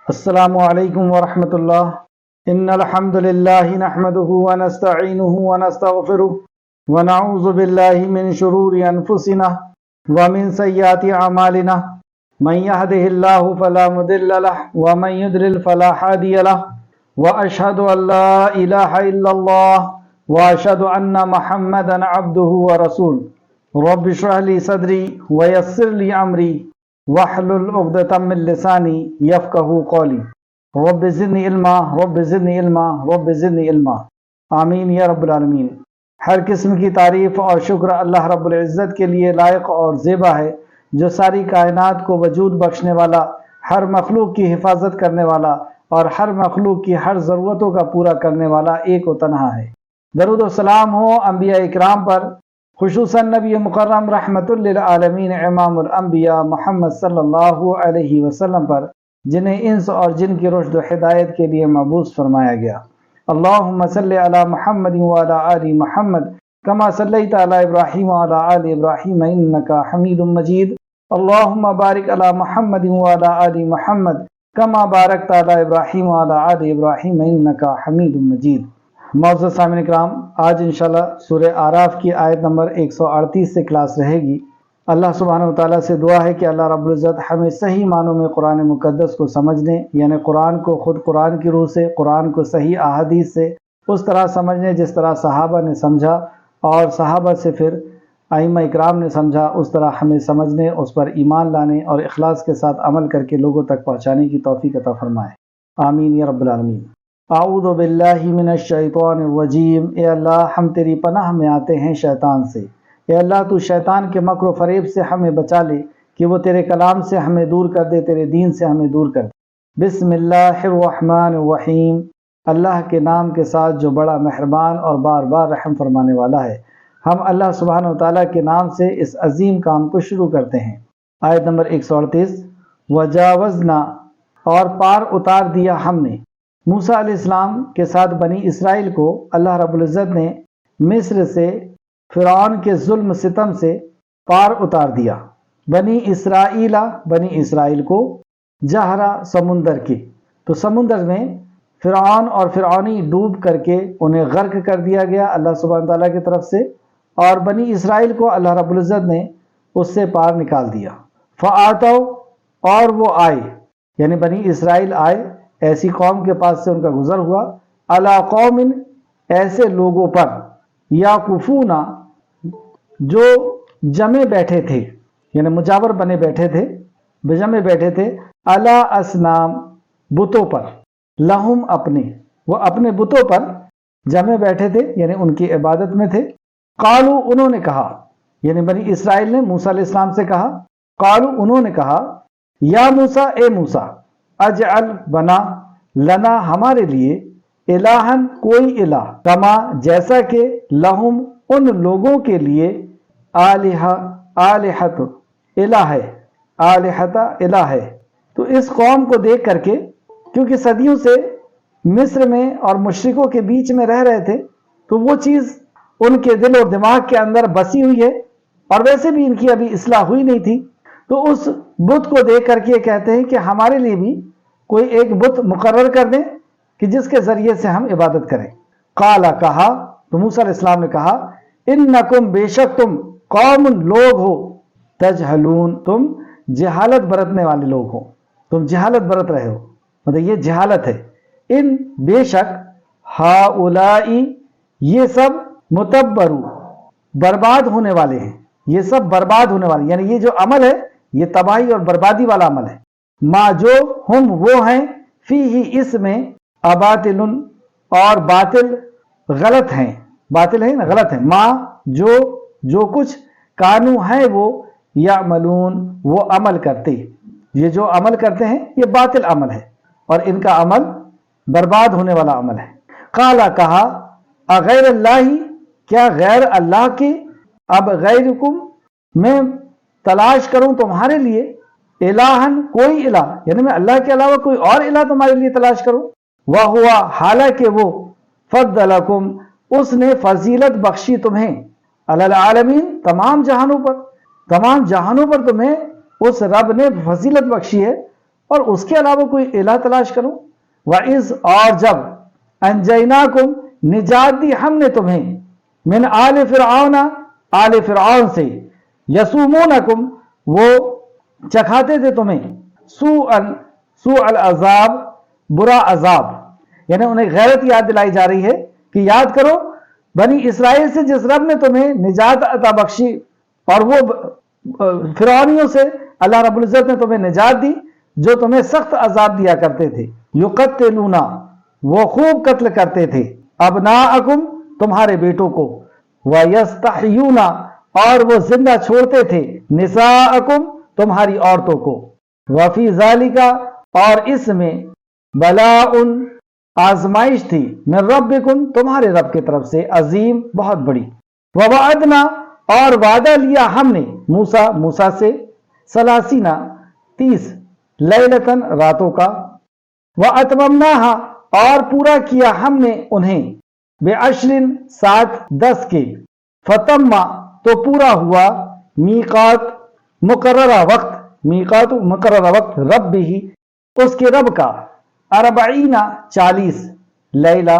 السلام علیکم ورحمۃ اللہ۔ ان الحمد للہ نحمده ونستعینه ونستغفره ونعوذ باللہ من شرور انفسنا ومن سیئات اعمالنا من يهده الله فلا مضل له ومن يضلل فلا هادي له واشهد ان لا اله الا الله واشهد ان محمدا عبده ورسوله رب اشرح لي صدري ويسر لي امري واحلل عقدۃ من لسانی یفقہوا قولی رب زدنی علما رب زدنی علما رب زدنی علما آمین یا رب العالمین۔ ہر قسم کی تعریف اور شکر اللہ رب العزت کے لیے لائق اور زیبا ہے، جو ساری کائنات کو وجود بخشنے والا، ہر مخلوق کی حفاظت کرنے والا اور ہر مخلوق کی ہر ضرورتوں کا پورا کرنے والا ایک و تنہا ہے۔ درود و سلام ہو انبیاء اکرام پر، خصوصاً نبی مکرم رحمت للعالمین امام الانبیاء محمد صلی اللہ علیہ وسلم پر، جنہیں انس اور جن کی رشد و ہدایت کے لیے مبعوث فرمایا گیا۔ اللہم صلی علی محمد وعلی آل محمد کما صلیت علی ابراہیم وعلی آل ابراہیم انکا حمید مجید۔ اللہم بارک علی محمد وعلی آل محمد کما بارکت علی ابراہیم وعلی آل ابراہیم انکا حمید مجید۔ معزز سامعین کرام، آج انشاءاللہ سورہ اعراف کی آیت نمبر 138 سے کلاس رہے گی۔ اللہ سبحانہ وتعالیٰ سے دعا ہے کہ اللہ رب العزت ہمیں صحیح معنوں میں قرآن مقدس کو سمجھنے، یعنی قرآن کو خود قرآن کی روح سے، قرآن کو صحیح احادیث سے اس طرح سمجھنے جس طرح صحابہ نے سمجھا، اور صحابہ سے پھر ائمہ اکرام نے سمجھا، اس طرح ہمیں سمجھنے، اس پر ایمان لانے اور اخلاص کے ساتھ عمل کر کے لوگوں تک پہنچانے کی توفیق عطا فرمائے، آمین یا رب العالمین۔ اعوذ باللہ من الشیطان الرجیم۔ اے اللہ، ہم تیری پناہ میں آتے ہیں شیطان سے۔ اے اللہ، تو شیطان کے مکر و فریب سے ہمیں بچا لے کہ وہ تیرے کلام سے ہمیں دور کر دے، تیرے دین سے ہمیں دور کر دے۔ بسم اللہ الرحمن الرحیم۔ اللہ کے نام کے ساتھ جو بڑا مہربان اور بار بار رحم فرمانے والا ہے۔ ہم اللہ سبحانہ وتعالیٰ کے نام سے اس عظیم کام کو شروع کرتے ہیں۔ آیت نمبر 138۔ وجاوزنا، اور پار اتار دیا ہم نے، موسیٰ علیہ السلام کے ساتھ بنی اسرائیل کو اللہ رب العزت نے مصر سے، فرعون کے ظلم ستم سے پار اتار دیا۔ بنی اسرائیل کو جہرا سمندر کی، تو سمندر میں فرعون اور فرعونی ڈوب کر کے انہیں غرق کر دیا گیا اللہ سبحانہ تعالیٰ کی طرف سے، اور بنی اسرائیل کو اللہ رب العزت نے اس سے پار نکال دیا۔ فآتوا، اور وہ آئے، یعنی بنی اسرائیل آئے، ایسی قوم کے پاس سے ان کا گزر ہوا، علی قوم، ایسے لوگوں پر، یعکفون، جو جمے بیٹھے تھے، یعنی مجاور بنے بیٹھے تھے، بجمے بیٹھے تھے، علی اصنام، بتوں پر، لہم، اپنے، وہ اپنے بتوں پر جمے بیٹھے تھے، یعنی ان کی عبادت میں تھے۔ قالو، انہوں نے کہا، یعنی بنی اسرائیل نے موسیٰ علیہ السلام سے کہا، قالو، انہوں نے کہا، یا موسیٰ، اے موسیٰ، اجعل، بنا، لنا، ہمارے لیے، الہن، کوئی الہ، کما، جیسا کہ، لہم، ان لوگوں کے لیے، آلہت، الہ ہے، آلہت، الہ ہے۔ تو اس قوم کو دیکھ کر کے، کیونکہ صدیوں سے مصر میں اور مشرکوں کے بیچ میں رہ رہے تھے، تو وہ چیز ان کے دل اور دماغ کے اندر بسی ہوئی ہے، اور ویسے بھی ان کی ابھی اصلاح ہوئی نہیں تھی، تو اس بت کو دیکھ کر کے یہ کہتے ہیں کہ ہمارے لیے بھی کوئی ایک بت مقرر کر دیں کہ جس کے ذریعے سے ہم عبادت کریں۔ قال، کہا، تو موسیٰ علیہ السلام نے کہا، انکم، بے شک تم، قوم، لوگ ہو، تجہلون، تم جہالت برتنے والے لوگ ہو، تم جہالت برت رہے ہو، مطلب یہ جہالت ہے۔ ان، بے شک، ہاؤلائی، یہ سب، متبرو، برباد ہونے والے ہیں، یہ سب برباد ہونے والے، یعنی یہ جو عمل ہے یہ تباہی اور بربادی والا عمل ہے۔ ما، جو، ہم، وہ ہیں، فی ہی، اس میں، اباطل، اور باطل، غلط ہیں، باطل ہے نا، غلط ہیں، ما، جو کچھ، کانو، ہیں وہ، یعملون، وہ عمل کرتے، یہ جو عمل کرتے ہیں یہ باطل عمل ہے، اور ان کا عمل برباد ہونے والا عمل ہے۔ قالا، کہا، اغیر اللہ، کیا غیر اللہ کے، اب غیرکم، میں تلاش کروں تمہارے لیے، الہن، کوئی الہ، یعنی میں اللہ کے علاوہ کوئی اور الہ تمہارے لیے تلاش کروں، وَهُوَ، حالانکہ وہ، فضلکم، اس نے فضیلت بخشی تمہیں، علی العالمین، تمام جہانوں پر، تمام جہانوں پر تمہیں اس رب نے فضیلت بخشی ہے، اور اس کے علاوہ کوئی الہ تلاش کروں؟ وَإِذْ اور جب انجیناکم نجات دی ہم نے تمہیں من آل فرعون آل فرعون سے یسومونکم وہ چکھاتے تھے تمہیں سوء العذاب برا عذاب، یعنی انہیں غیرت یاد دلائی جا رہی ہے کہ یاد کرو بنی اسرائیل سے جس رب نے تمہیں نجات عطا بخشی، اور وہ فرعونیوں سے اللہ رب العزت نے تمہیں نجات دی جو تمہیں سخت عذاب دیا کرتے تھے۔ یقتلون وہ خوب قتل کرتے تھے ابناءکم تمہارے بیٹوں کو، ویستحیون اور وہ زندہ چھوڑتے تھے نساءکم تمہاری عورتوں کو، وفی ذالک اور اس میں بلاء آزمائش تھی من ربکم تمہارے رب کی طرف سے عظیم بہت بڑی، ووعدنا اور وعدہ لیا ہم نے موسیٰ سے 30 لیلتن راتوں کا، وَأَتْمَمْنَاهَا اور پورا کیا ہم نے انہیں بِعَشْرٍ 10 کے، فَتَمَّ تو پورا ہوا میقات مقررہ وقت رب بھی اس کے رب کا 40 لیلہ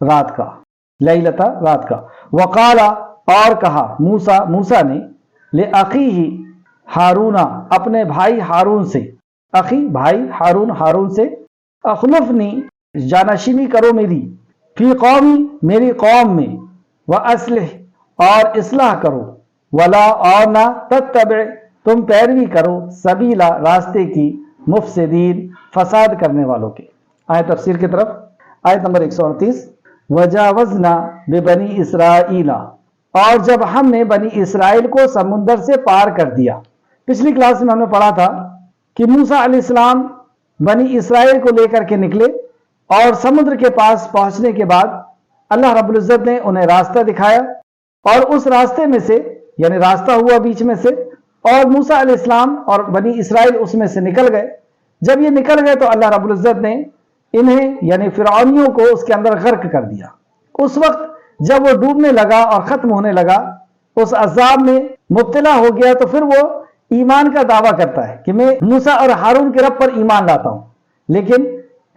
رات کا، وقال اور کہا موسیٰ نے لأخیہ ہارون اپنے بھائی ہارون سے، اخی بھائی ہارون سے، اخلفنی جانشینی کرو میری، فی قومی میری قوم میں، وَأَصْلِحْ اور اصلاح کرو، ولا اور نہ تتبع تم پیروی کرو سبیلا راستے کی مفسدین فساد کرنے والوں کے۔ آیت تفسیر کی طرف، آیت نمبر 129 وجاوزنا ببنی اسرائیل اور جب ہم نے بنی اسرائیل کو سمندر سے پار کر دیا۔ پچھلی کلاس میں ہم نے پڑھا تھا کہ موسیٰ علیہ السلام بنی اسرائیل کو لے کر کے نکلے اور سمندر کے پاس پہنچنے کے بعد اللہ رب العزت نے انہیں راستہ دکھایا، اور اس راستے میں سے یعنی راستہ ہوا بیچ میں سے، اور موسیٰ علیہ السلام اور بنی اسرائیل اس میں سے نکل گئے۔ جب یہ نکل گئے تو اللہ رب العزت نے انہیں یعنی فرعونیوں کو اس کے اندر غرق کر دیا۔ اس وقت جب وہ ڈوبنے لگا اور ختم ہونے لگا، اس عذاب میں مبتلا ہو گیا، تو پھر وہ ایمان کا دعویٰ کرتا ہے کہ میں موسیٰ اور ہارون کے رب پر ایمان لاتا ہوں، لیکن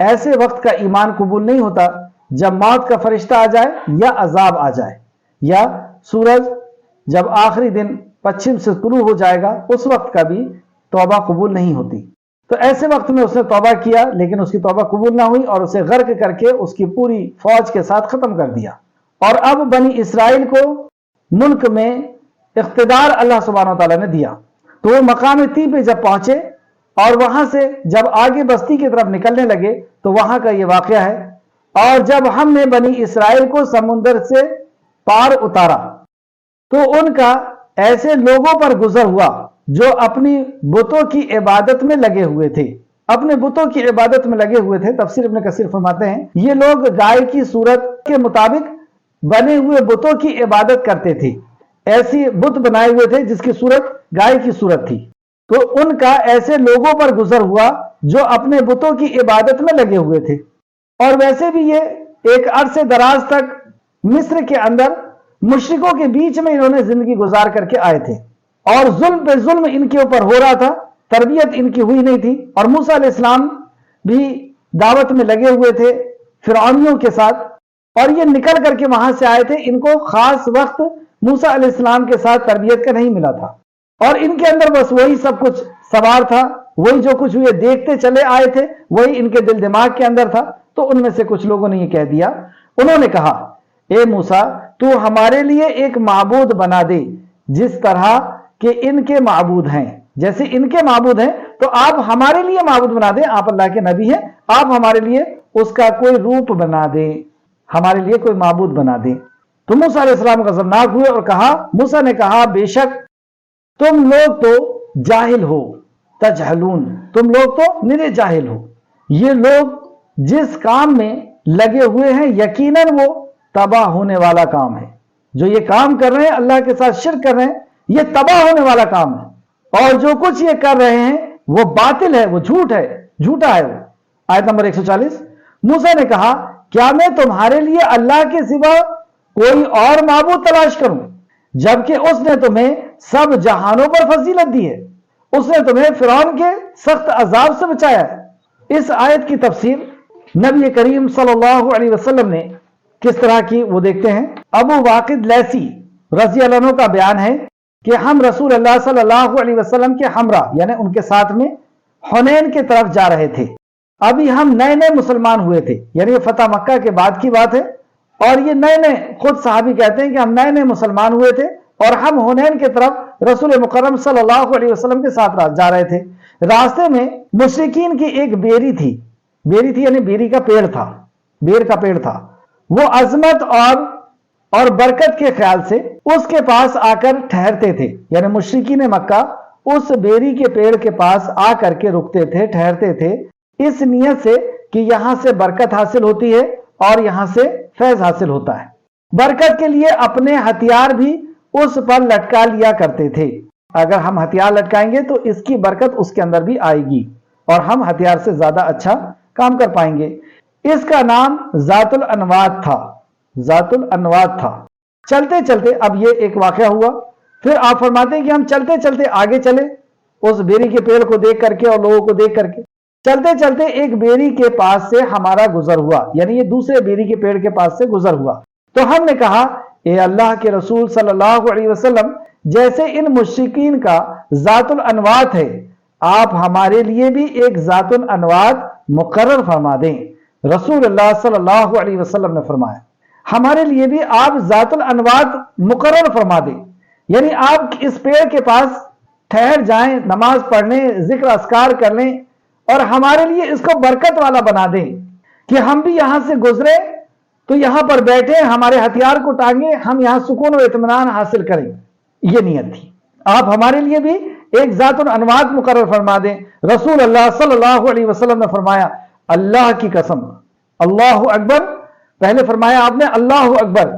ایسے وقت کا ایمان قبول نہیں ہوتا جب موت کا فرشتہ آ جائے یا عذاب آ جائے، یا سورج جب آخری دن پچھم سے طلوع ہو جائے گا، اس وقت کا بھی توبہ قبول نہیں ہوتی۔ تو ایسے وقت میں اس نے توبہ کیا، لیکن اس کی توبہ قبول نہ ہوئی اور اسے غرق کر کے اس کی پوری فوج کے ساتھ ختم کر دیا۔ اور اب بنی اسرائیل کو ملک میں اقتدار اللہ سبحانہ وتعالیٰ نے دیا، تو وہ مقام تی پہ جب پہنچے اور وہاں سے جب آگے بستی کی طرف نکلنے لگے تو وہاں کا یہ واقعہ ہے۔ اور جب ہم نے بنی اسرائیل کو سمندر سے پار اتارا تو ان کا ایسے لوگوں پر گزر ہوا جو اپنی بتوں کی عبادت میں لگے ہوئے تھے، اپنے بتوں کی عبادت میں لگے ہوئے تھے۔ تفسیر ابن کثیر فرماتے ہیں یہ لوگ گائے کی صورت کے مطابق بنے ہوئے بتوں کی عبادت کرتے تھے، ایسی بت بنائے ہوئے تھے جس کی صورت گائے کی صورت تھی۔ تو ان کا ایسے لوگوں پر گزر ہوا جو اپنے بتوں کی عبادت میں لگے ہوئے تھے۔ اور ویسے بھی یہ ایک عرصے دراز تک مصر کے اندر مشرکوں کے بیچ میں انہوں نے زندگی گزار کر کے آئے تھے، اور ظلم پہ ظلم ان کے اوپر ہو رہا تھا، تربیت ان کی ہوئی نہیں تھی، اور موسیٰ علیہ السلام بھی دعوت میں لگے ہوئے تھے فرعونیوں کے ساتھ، اور یہ نکل کر کے وہاں سے آئے تھے۔ ان کو خاص وقت موسیٰ علیہ السلام کے ساتھ تربیت کا نہیں ملا تھا، اور ان کے اندر بس وہی سب کچھ سوار تھا، وہی جو کچھ یہ دیکھتے چلے آئے تھے وہی ان کے دل دماغ کے اندر تھا۔ تو ان میں سے کچھ لوگوں نے یہ کہہ دیا، انہوں نے کہا اے موسیٰ تو ہمارے لیے ایک معبود بنا دے جس طرح کہ ان کے معبود ہیں، جیسے ان کے معبود ہیں تو آپ ہمارے لیے معبود بنا دیں، آپ اللہ کے نبی ہیں، آپ ہمارے لیے اس کا کوئی روپ بنا دیں، ہمارے لیے کوئی معبود بنا دیں۔ تو موسیٰ علیہ السلام غضبناک ہوئے اور کہا، موسیٰ نے کہا بے شک تم لوگ تو جاہل ہو، تجہلون تم لوگ تو نرے جاہل ہو، یہ لوگ جس کام میں لگے ہوئے ہیں یقیناً وہ تباہ ہونے والا کام ہے، جو یہ کام کر رہے ہیں اللہ کے ساتھ شرک کر رہے ہیں یہ تباہ ہونے والا کام ہے، اور جو کچھ یہ کر رہے ہیں وہ باطل ہے، وہ جھوٹا ہے وہ۔ آیت نمبر 140 موسیٰ نے کہا کیا میں تمہارے لیے اللہ کے سوا کوئی اور معبود تلاش کروں جبکہ اس نے تمہیں سب جہانوں پر فضیلت دی ہے، اس نے تمہیں فرعون کے سخت عذاب سے بچایا ہے۔ اس آیت کی تفسیر نبی کریم صلی اللہ علیہ وسلم نے کس طرح کی وہ دیکھتے ہیں۔ ابو واقد لیسی رضی اللہ عنہ کا بیان ہے کہ ہم رسول اللہ صلی اللہ علیہ وسلم کے ہمراہ یعنی ان کے ساتھ میں حنین کی طرف جا رہے تھے۔ ابھی ہم نئے نئے مسلمان ہوئے تھے، یعنی یہ فتح مکہ کے بعد کی بات ہے، اور یہ نئے نئے خود صحابی کہتے ہیں کہ ہم نئے نئے مسلمان ہوئے تھے اور ہم حنین کی طرف رسول مکرم صلی اللہ علیہ وسلم کے ساتھ جا رہے تھے۔ راستے میں مشرکین کی ایک بیری تھی یعنی بیری کا پیڑ تھا، بیر کا پیڑ تھا۔ وہ عظمت اور برکت کے خیال سے اس کے پاس آ کر ٹھہرتے تھے، یعنی مشرکین مکہ اس بیری کے پیڑ کے پاس آ کر کے رکتے تھے، ٹھہرتے تھے، اس نیت سے کہ یہاں سے برکت حاصل ہوتی ہے اور یہاں سے فیض حاصل ہوتا ہے۔ برکت کے لیے اپنے ہتھیار بھی اس پر لٹکا لیا کرتے تھے، اگر ہم ہتھیار لٹکائیں گے تو اس کی برکت اس کے اندر بھی آئے گی اور ہم ہتھیار سے زیادہ اچھا کام کر پائیں گے۔ اس کا نام ذات الانواد تھا۔ چلتے چلتے اب یہ ایک واقعہ ہوا، پھر آپ فرماتے ہیں کہ ہم چلتے چلتے آگے چلے اس بیری کے پیڑ کو دیکھ کر کے اور لوگوں کو دیکھ کر کے، چلتے چلتے ایک بیری کے پاس سے ہمارا گزر ہوا، یعنی یہ دوسرے بیری کے پیڑ کے پاس سے گزر ہوا، تو ہم نے کہا اے اللہ کے رسول صلی اللہ علیہ وسلم، جیسے ان مشرکین کا ذات الانواد ہے، آپ ہمارے لیے بھی ایک ذات الانواد مقرر فرما دیں۔ رسول اللہ صلی اللہ علیہ وسلم نے فرمایا ہمارے لیے بھی آپ ذات الانواد مقرر فرما دیں، یعنی آپ اس پیڑ کے پاس ٹھہر جائیں، نماز پڑھ لیں، ذکر اذکار کر لیں اور ہمارے لیے اس کو برکت والا بنا دیں کہ ہم بھی یہاں سے گزرے تو یہاں پر بیٹھے، ہمارے ہتھیار کو ٹانگے، ہم یہاں سکون و اطمینان حاصل کریں۔ یہ نیت تھی، آپ ہمارے لیے بھی ایک ذات الانواد مقرر فرما دیں۔ رسول اللہ صلی اللہ علیہ وسلم نے فرمایا اللہ کی قسم، اللہ اکبر، پہلے فرمایا آپ نے اللہ اکبر،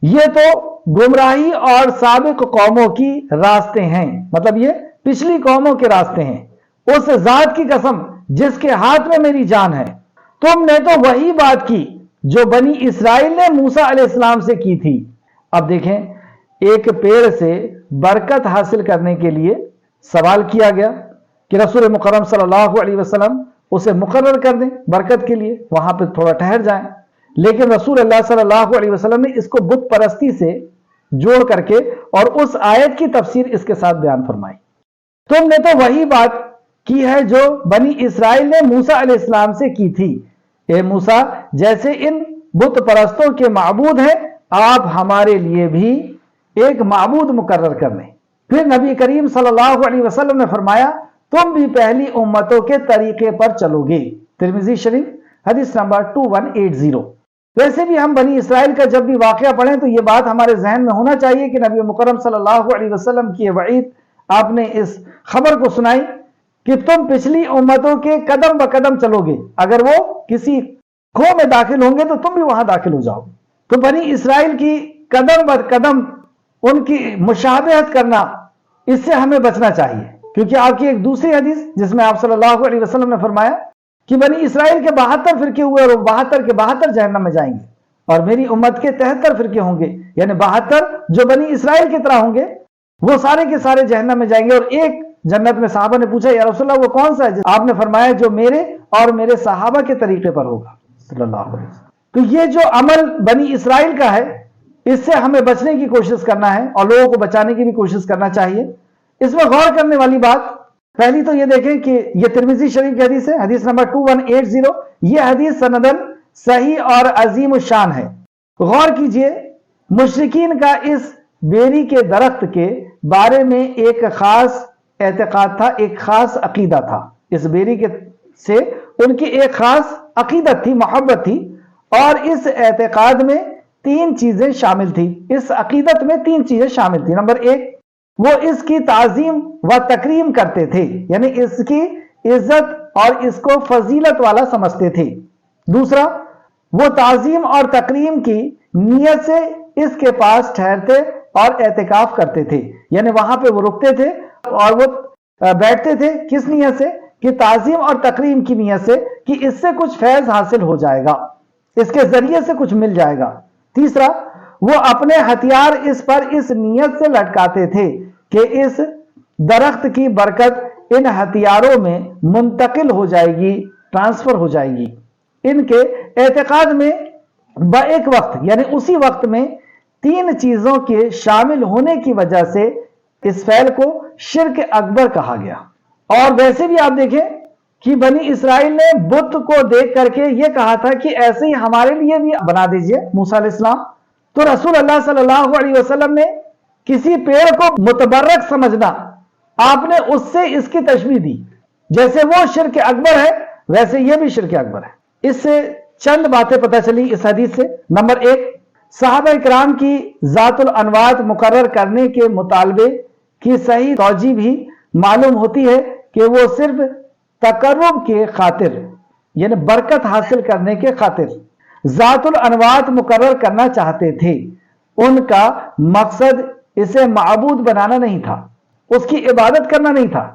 یہ تو گمراہی اور سابق قوموں کی راستے ہیں، مطلب یہ پچھلی قوموں کے راستے ہیں، اس ذات کی قسم جس کے ہاتھ میں میری جان ہے، تم نے تو وہی بات کی جو بنی اسرائیل نے موسیٰ علیہ السلام سے کی تھی۔ اب دیکھیں، ایک پیڑ سے برکت حاصل کرنے کے لیے سوال کیا گیا کہ رسول مکرم صلی اللہ علیہ وسلم اسے مقرر کر دیں برکت کے لیے، وہاں پہ تھوڑا ٹھہر جائیں، لیکن رسول اللہ صلی اللہ علیہ وسلم نے اس کو بت پرستی سے جوڑ کر کے اور اس آیت کی تفسیر اس کے ساتھ بیان فرمائی۔ تم نے تو وہی بات کی ہے جو بنی اسرائیل نے موسیٰ علیہ السلام سے کی تھی، اے موسیٰ، جیسے ان بت پرستوں کے معبود ہیں، آپ ہمارے لیے بھی ایک معبود مقرر کر لیں۔ پھر نبی کریم صلی اللہ علیہ وسلم نے فرمایا تم بھی پہلی امتوں کے طریقے پر چلو گے۔ ترمذی شریف حدیث نمبر 2180۔ ویسے بھی ہم بنی اسرائیل کا جب بھی واقعہ پڑھیں تو یہ بات ہمارے ذہن میں ہونا چاہیے کہ نبی مکرم صلی اللہ علیہ وسلم کی یہ وعید آپ نے اس خبر کو سنائی کہ تم پچھلی امتوں کے قدم بقدم چلو گے، اگر وہ کسی کھو میں داخل ہوں گے تو تم بھی وہاں داخل ہو جاؤ۔ تو بنی اسرائیل کی قدم بر قدم ان کی مشابہت کرنا، اس سے ہمیں بچنا چاہیے، کیونکہ آپ کی ایک دوسری حدیث جس میں آپ صلی اللہ علیہ وسلم نے فرمایا کہ بنی اسرائیل کے 72 فرقے ہوئے اور وہ 72 کے 72 جہنم میں جائیں گے، اور میری امت کے 73 فرقے ہوں گے، یعنی 72 جو بنی اسرائیل کی طرح ہوں گے، وہ سارے کے سارے جہنم میں جائیں گے، اور ایک جنت میں۔ صحابہ نے پوچھا یا رسول اللہ وہ کون سا ہے؟ آپ نے فرمایا جو میرے اور میرے صحابہ کے طریقے پر ہوگا صلی اللہ علیہ وسلم۔ تو یہ جو عمل بنی اسرائیل کا ہے، اس سے ہمیں بچنے کی کوشش کرنا ہے اور لوگوں کو بچانے کی بھی کوشش کرنا چاہیے۔ اس میں غور کرنے والی بات پہلی تو یہ دیکھیں کہ یہ ترمذی شریف کی حدیث ہے، حدیث نمبر 2180۔ یہ حدیث سندن صحیح اور عظیم الشان ہے۔ غور کیجئے، مشرکین کا اس بیری کے درخت کے بارے میں ایک خاص اعتقاد تھا، ایک خاص عقیدہ تھا، اس بیری کے سے ان کی ایک خاص عقیدت تھی، محبت تھی، اور اس اعتقاد میں 3 چیزیں شامل تھی، اس عقیدت میں 3 چیزیں شامل تھی۔ نمبر 1، وہ اس کی تعظیم و تکریم کرتے تھے، یعنی اس کی عزت اور اس کو فضیلت والا سمجھتے تھے۔ دوسرا، وہ تعظیم اور تکریم کی نیت سے اس کے پاس ٹھہرتے اور اعتکاف کرتے تھے، یعنی وہاں پہ وہ رکتے تھے اور وہ بیٹھتے تھے، کس نیت سے؟ کہ تعظیم اور تکریم کی نیت سے، کہ اس سے کچھ فیض حاصل ہو جائے گا، اس کے ذریعے سے کچھ مل جائے گا۔ تیسرا، وہ اپنے ہتھیار اس پر اس نیت سے لٹکاتے تھے کہ اس درخت کی برکت ان ہتھیاروں میں منتقل ہو جائے گی، ٹرانسفر ہو جائے گی۔ ان کے اعتقاد میں ایک وقت یعنی اسی وقت میں تین چیزوں کے شامل ہونے کی وجہ سے اس فعل کو شرک اکبر کہا گیا۔ اور ویسے بھی آپ دیکھیں کہ بنی اسرائیل نے بت کو دیکھ کر کے یہ کہا تھا کہ ایسے ہی ہمارے لیے بھی بنا دیجئے موسیٰ علیہ السلام۔ تو رسول اللہ صلی اللہ علیہ وسلم نے کسی پیڑ کو متبرک سمجھنا، آپ نے اس سے اس کی تشبیہ دی، جیسے وہ شرک اکبر ہے ویسے یہ بھی شرک اکبر ہے۔ اس سے چند باتیں پتہ چلی اس حدیث سے۔ نمبر ایک، صحابہ کرام کی ذات الانوات مقرر کرنے کے مطالبے کی صحیح توجیہ بھی معلوم ہوتی ہے کہ وہ صرف تقرب کے خاطر یعنی برکت حاصل کرنے کے خاطر ذات الانوات مقرر کرنا چاہتے تھے۔ ان کا مقصد اسے معبود بنانا نہیں تھا، اس کی عبادت کرنا نہیں تھا۔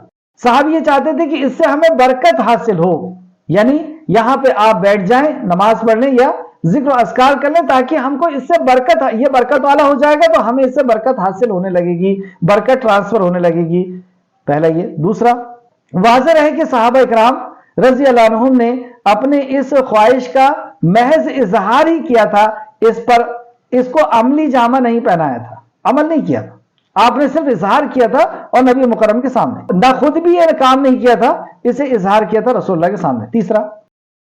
صاحب یہ چاہتے تھے کہ اس سے ہمیں برکت حاصل ہو، یعنی یہاں پہ آپ بیٹھ جائیں، نماز پڑھ لیں یا ذکر و اذکار کر لیں تاکہ ہم کو اس سے برکت، یہ برکت والا ہو جائے گا تو ہمیں اس سے برکت حاصل ہونے لگے گی، برکت ٹرانسفر ہونے لگے گی۔ پہلا یہ۔ دوسرا، واضح رہے کہ صحابہ اکرام رضی اللہ عنہم نے اپنے اس خواہش کا محض اظہار ہی کیا تھا، اس کو عملی جامہ نہیں پہنایا تھا، عمل نہیں کیا تھا، آپ نے صرف اظہار کیا تھا اور نبی مکرم کے سامنے، نہ خود بھی یہ کام نہیں کیا تھا، اسے اظہار کیا تھا رسول اللہ کے سامنے۔ تیسرا،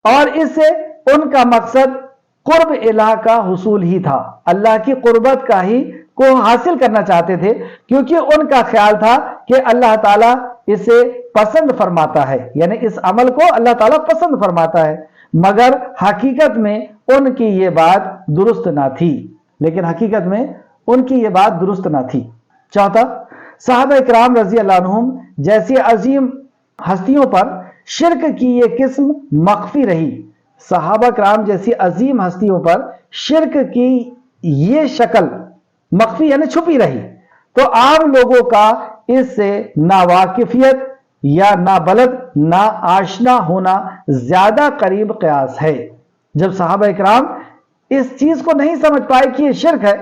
اور اس سے ان کا مقصد قرب الہ کا حصول ہی تھا، اللہ کی قربت کا ہی کو حاصل کرنا چاہتے تھے، کیونکہ ان کا خیال تھا کہ اللہ تعالیٰ اسے پسند فرماتا ہے، یعنی اس عمل کو اللہ تعالیٰ پسند فرماتا ہے، مگر حقیقت میں ان کی یہ بات درست نہ تھی، لیکن حقیقت میں ان کی یہ بات درست نہ تھی۔ چوتھا، صحابہ اکرام رضی اللہ عنہم جیسی عظیم ہستیوں پر شرک کی یہ قسم مخفی رہی، صحابہ کرام جیسی عظیم ہستیوں پر شرک کی یہ شکل مخفی یعنی چھپی رہی، تو عام لوگوں کا اس سے ناواقفیت یا نابلد نا آشنا ہونا زیادہ قریب قیاس ہے۔ جب صحابہ اکرام اس چیز کو نہیں سمجھ پائے کہ یہ شرک ہے،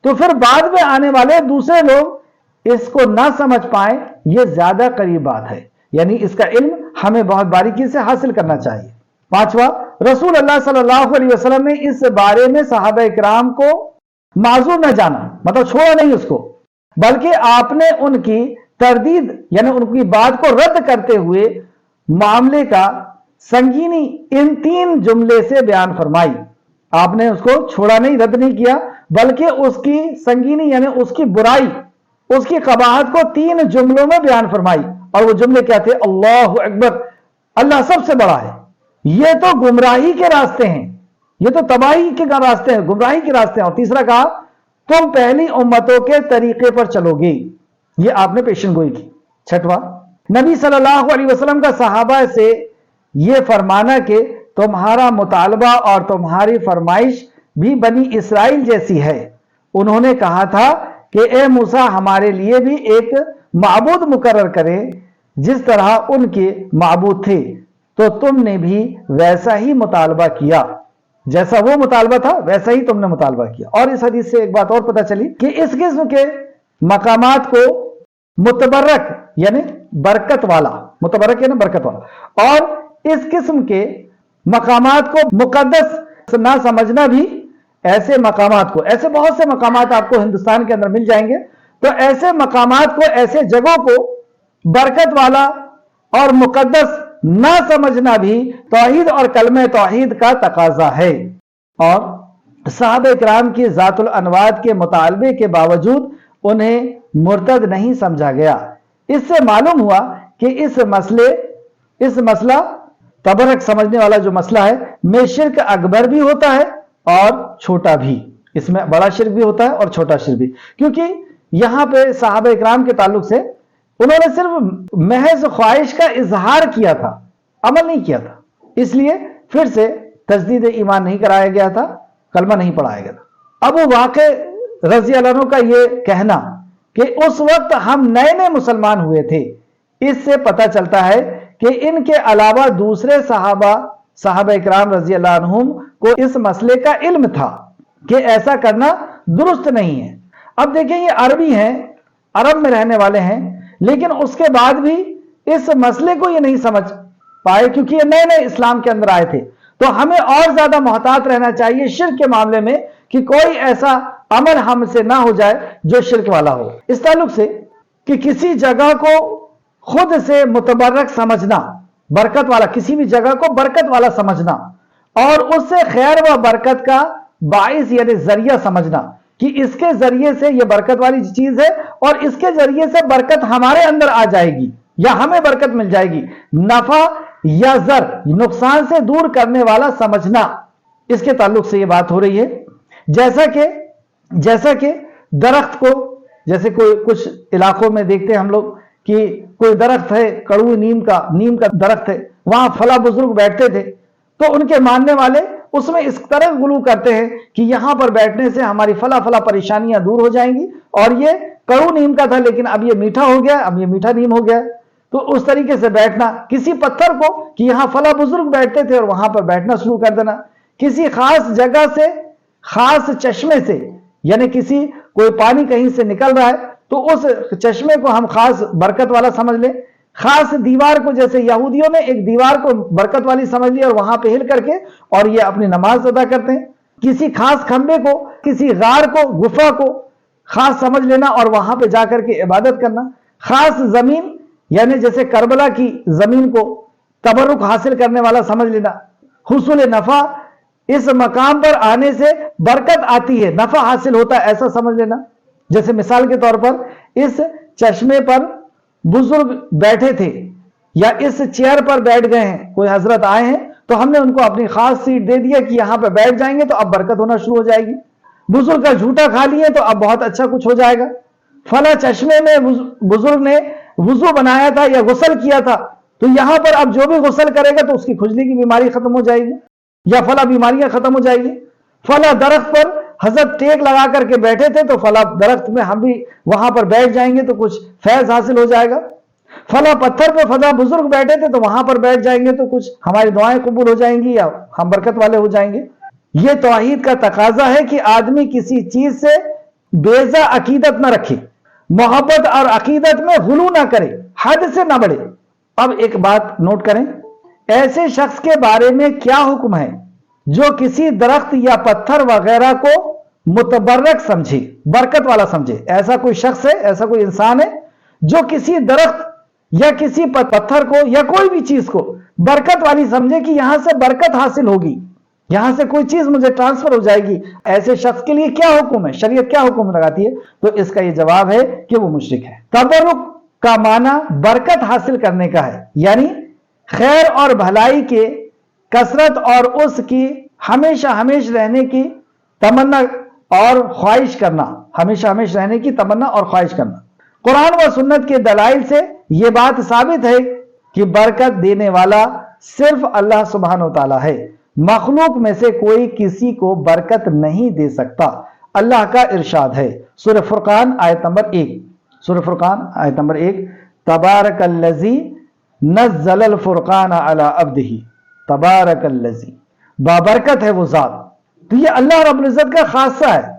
تو پھر بعد میں آنے والے دوسرے لوگ اس کو نہ سمجھ پائیں، یہ زیادہ قریب بات ہے، یعنی اس کا علم ہمیں بہت باریکی سے حاصل کرنا چاہیے۔ پانچواں، رسول اللہ صلی اللہ علیہ وسلم نے اس بارے میں صحابہ اکرام کو معذور نہ جانا، مطلب چھوڑا نہیں اس کو، بلکہ آپ نے ان کی تردید یعنی ان کی بات کو رد کرتے ہوئے معاملے کا سنگینی ان تین جملے سے بیان فرمائی۔ آپ نے اس کو چھوڑا نہیں، رد نہیں کیا، بلکہ اس کی سنگینی یعنی اس کی برائی، اس کی قباحت کو تین جملوں میں بیان فرمائی۔ اور وہ جملے کیا تھے؟ اللہ اکبر، اللہ سب سے بڑا ہے، یہ تو گمراہی کے راستے ہیں، یہ تو تباہی کے راستے ہیں، گمراہی کے راستے ہیں۔ اور تیسرا کہا، تم پہلی امتوں کے طریقے پر چلو گے، یہ آپ نے پیشن گوئی کی۔ چھٹواں، نبی صلی اللہ علیہ وسلم کا صحابہ سے یہ فرمانا کہ تمہارا مطالبہ اور تمہاری فرمائش بھی بنی اسرائیل جیسی ہے۔ انہوں نے کہا تھا کہ اے موسیٰ ہمارے لیے بھی ایک معبود مقرر کرے جس طرح ان کے معبود تھے، تو تم نے بھی ویسا ہی مطالبہ کیا، جیسا وہ مطالبہ تھا ویسا ہی تم نے مطالبہ کیا۔ اور اس حدیث سے ایک بات اور پتہ چلی کہ اس قسم کے مقامات کو متبرک یعنی برکت والا، متبرک یعنی برکت والا، اور اس قسم کے مقامات کو مقدس نہ سمجھنا بھی، ایسے مقامات کو، ایسے بہت سے مقامات آپ کو ہندوستان کے اندر مل جائیں گے، تو ایسے مقامات کو، ایسے جگہوں کو برکت والا اور مقدس نہ سمجھنا بھی توحید اور کلمہ توحید کا تقاضا ہے۔ اور صحابہ اکرام کی ذات الانوات کے مطالبے کے باوجود انہیں مرتد نہیں سمجھا گیا۔ اس سے معلوم ہوا کہ اس مسئلہ تبرک سمجھنے والا جو مسئلہ ہے میں شرک اکبر بھی ہوتا ہے اور چھوٹا بھی، اس میں بڑا شرک بھی ہوتا ہے اور چھوٹا شرک بھی، کیونکہ یہاں پہ صحابہ اکرام کے تعلق سے انہوں نے صرف محض خواہش کا اظہار کیا تھا، عمل نہیں کیا تھا، اس لیے پھر سے تجدید ایمان نہیں کرایا گیا تھا، کلمہ نہیں پڑھایا گیا تھا۔ ابو واقع رضی اللہ عنہ کا یہ کہنا کہ اس وقت ہم نئے مسلمان ہوئے تھے، اس سے پتہ چلتا ہے کہ ان کے علاوہ دوسرے صحابہ اکرام رضی اللہ عنہم کو اس مسئلے کا علم تھا کہ ایسا کرنا درست نہیں ہے۔ اب دیکھیں یہ عربی ہیں، عرب میں رہنے والے ہیں، لیکن اس کے بعد بھی اس مسئلے کو یہ نہیں سمجھ پائے کیونکہ یہ نئے نئے اسلام کے اندر آئے تھے. تو ہمیں اور زیادہ محتاط رہنا چاہیے شرک کے معاملے میں کہ کوئی ایسا عمل ہم سے نہ ہو جائے جو شرک والا ہو. اس تعلق سے کہ کسی جگہ کو خود سے متبرک سمجھنا، برکت والا، کسی بھی جگہ کو برکت والا سمجھنا اور اس سے خیر و برکت کا باعث یعنی ذریعہ سمجھنا کہ اس کے ذریعے سے یہ برکت والی چیز ہے اور اس کے ذریعے سے برکت ہمارے اندر آ جائے گی یا ہمیں برکت مل جائے گی، نفع یا ضر، نقصان سے دور کرنے والا سمجھنا، اس کے تعلق سے یہ بات ہو رہی ہے. جیسا کہ درخت کو، جیسے کوئی کچھ علاقوں میں دیکھتے ہیں ہم لوگ کہ کوئی درخت ہے کڑوی نیم کا درخت ہے، وہاں فلاں بزرگ بیٹھتے تھے تو ان کے ماننے والے اس میں اس طرح غلو کرتے ہیں کہ یہاں پر بیٹھنے سے ہماری فلاں پریشانیاں دور ہو جائیں گی، اور یہ کڑو نیم کا تھا لیکن اب یہ میٹھا ہو گیا، اب یہ میٹھا نیم ہو گیا. تو اس طریقے سے بیٹھنا، کسی پتھر کو کہ یہاں فلاں بزرگ بیٹھتے تھے اور وہاں پر بیٹھنا شروع کر دینا، کسی خاص جگہ سے، خاص چشمے سے، یعنی کوئی پانی کہیں سے نکل رہا ہے تو اس چشمے کو ہم خاص برکت والا سمجھ لیں. خاص دیوار کو، جیسے یہودیوں نے ایک دیوار کو برکت والی سمجھ لی اور وہاں پہ ہل کر کے اور یہ اپنی نماز ادا کرتے ہیں. کسی خاص کھمبے کو، کسی غار کو، گفا کو خاص سمجھ لینا اور وہاں پہ جا کر کے عبادت کرنا. خاص زمین یعنی جیسے کربلا کی زمین کو تبرک حاصل کرنے والا سمجھ لینا. حصول نفع، اس مقام پر آنے سے برکت آتی ہے، نفع حاصل ہوتا ہے، ایسا سمجھ لینا. جیسے مثال کے طور پر اس چشمے پر بزرگ بیٹھے تھے یا اس چیئر پر بیٹھ گئے ہیں، کوئی حضرت آئے ہیں تو ہم نے ان کو اپنی خاص سیٹ دے دیا کہ یہاں پہ بیٹھ جائیں گے تو اب برکت ہونا شروع ہو جائے گی. بزرگ کا جھوٹا کھا لیے تو اب بہت اچھا کچھ ہو جائے گا. فلاں چشمے میں بزرگ نے وضو بنایا تھا یا غسل کیا تھا تو یہاں پر اب جو بھی غسل کرے گا تو اس کی کھجلی کی بیماری ختم ہو جائے گی یا فلاں بیماریاں ختم ہو جائے گی. فلاں درخت پر حضرت ٹیک لگا کر کے بیٹھے تھے تو فلاں درخت میں ہم بھی وہاں پر بیٹھ جائیں گے تو کچھ فیض حاصل ہو جائے گا. فلاں پتھر پہ فلاں بزرگ بیٹھے تھے تو وہاں پر بیٹھ جائیں گے تو کچھ ہماری دعائیں قبول ہو جائیں گی یا ہم برکت والے ہو جائیں گے. یہ توحید کا تقاضا ہے کہ آدمی کسی چیز سے بیزا عقیدت نہ رکھے، محبت اور عقیدت میں غلو نہ کرے، حد سے نہ بڑھے. اب ایک بات نوٹ کریں، ایسے شخص کے بارے میں کیا حکم ہے جو کسی درخت یا پتھر وغیرہ کو متبرک سمجھے، برکت والا سمجھے. ایسا کوئی شخص ہے، ایسا کوئی انسان ہے جو کسی درخت یا کسی پتھر کو یا کوئی بھی چیز کو برکت والی سمجھے کہ یہاں سے برکت حاصل ہوگی، یہاں سے کوئی چیز مجھے ٹرانسفر ہو جائے گی. ایسے شخص کے لیے کیا حکم ہے، شریعت کیا حکم لگاتی ہے؟ تو اس کا یہ جواب ہے کہ وہ مشرک ہے. تبرک کا معنی برکت حاصل کرنے کا ہے، یعنی خیر اور بھلائی کے کثرت اور اس کی ہمیشہ رہنے کی تمنا اور خواہش کرنا، ہمیشہ رہنے کی تمنا اور خواہش کرنا. قرآن و سنت کے دلائل سے یہ بات ثابت ہے کہ برکت دینے والا صرف اللہ سبحانہ و تعالیٰ ہے، مخلوق میں سے کوئی کسی کو برکت نہیں دے سکتا. اللہ کا ارشاد ہے سورہ فرقان آیت نمبر 1، سورہ فرقان آیت نمبر 1، تبارک الذی نزل الفرقان علی عبدہ، تبارک الذی، بابرکت ہے وہ ذات. تو یہ اللہ رب العزت کا خاصہ ہے،